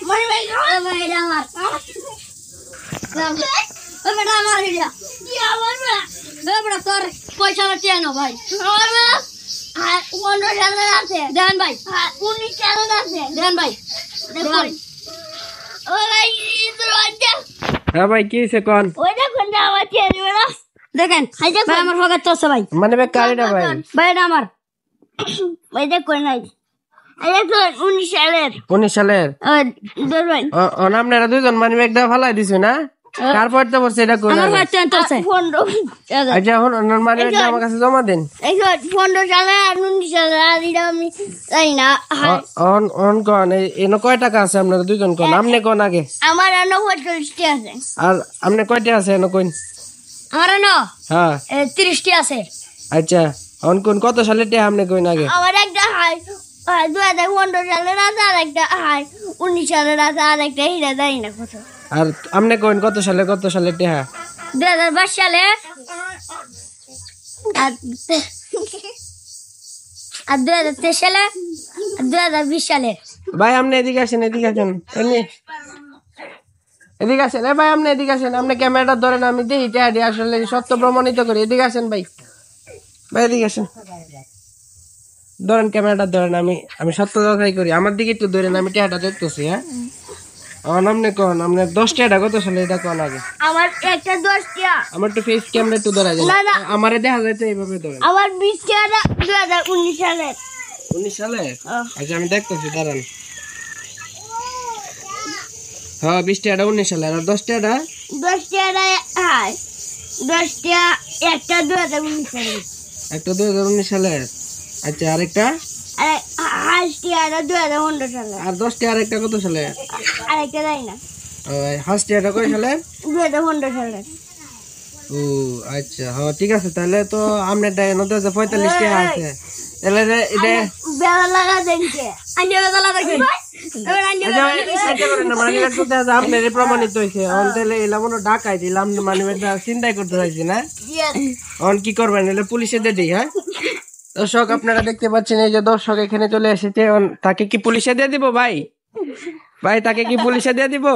মানে ভাই এটা আমার বেটা আমার এটা কি আমার বেটা তোর পয়সা বাঁচিয়ে আনো ভাই আমার আর 15,000 আছে দেন ভাই 19,000 আছে দেন ভাই দেখুন ও ভাই হ্যাঁ ভাই কি হয়েছে কোন ওই দেখুন না আমার চেয়ে না দেখেন ভাই আমার পকেট তো আছে ভাই মানে ভাই কারিটা ভাই ভাই এটা আমার ভাই দেখুন নাই এই তো 19 সালের 19 সালের ধরবেন আপনারা দুজন মানে একটা ফালাই দিছো না কার পড়তে পড়ছে এটা কোন আমার বাচ্চা আছে 15 আচ্ছা এখন মানে আমার কাছে জমা দেন এই 15 সালে আর 19 সালে আর এটা আমি জানি না অন কোন এনো কয় টাকা আছে আপনারা দুজন কোন আপনি কোন আগে আমার 49 টি আছে আর আপনি কয়টা আছে এনো কোন আমার না হ্যাঁ 30 টি আছে আচ্ছা অন কোন কত সালে তে আপনি কোন আগে আমার একটা হাই 2015 সালের আছে আর একটা হাই 19 সালের আছে আর একটা হিরা জানি না কত আর আপনি কোন কত সালে তে হ্যাঁ 2022 সালে আর 2023 সালে আর 2020 সালে ভাই আপনি এদিকে আসেন এদিকে আসেন ভাই আপনি এদিকে আসেন আপনি ক্যামেরাটা ধরেন আমি দেখি টেহাটি আসলে সত্য প্রমাণিত করি এদিকে আসেন ভাই এদিকে আসেন ধরেন ক্যামেরাটা ধরেন আমি সত্য যাচাই করি আমার দিকে একটু ধরেন আমি টেহাটা দেখতেছি হ্যাঁ আপনি কোন আপনি 10 টাকা কত সালে এটা কোন আগে আমার একটা 10 টাকা আমার তো ফেস ক্যামেরা একটু ধরা যায় না আমারে দেখা যায় তো এইভাবে ধরেন আমার 20 টাকা 2019 সালে 19 সালে আচ্ছা আমি দেখতেছি দাঁড়ান হ্যাঁ 20 টাকা 19 সালে আর 10 টাকা 10 টাকা হাই 10 টাকা একটা 2019 সালে একটা 2019 সালে আচ্ছা আরেকটা আর হাসটি আর 2015 সালে আর 10 টাকা আরেকটা কত সালে আরেকটা জানি না হাসটি এটা কয় সালে 2015 সালে ও আচ্ছা হ্যাঁ ঠিক আছে তাহলে তো আপনার নতে 45 টাকা আছে তাহলে এটা বেলা লাগা দেখছে আনি বেলা লাগা দেখছে আপনার প্রমাণিত হয়েছে তাহলে এলাম ঢাকায় দিলাম মানে চিন্তাই করতে চাইছি না অন কি করবেন এলে পুলিশে দিয়ে দিই হ্যাঁ দর্শক আপনারা দেখতে পাচ্ছেন এই যে দর্শক এখানে চলে এসেছে তাকে কি পুলিশে দিয়ে দিব ভাই তাকে কি পুলিশে দিয়ে দিব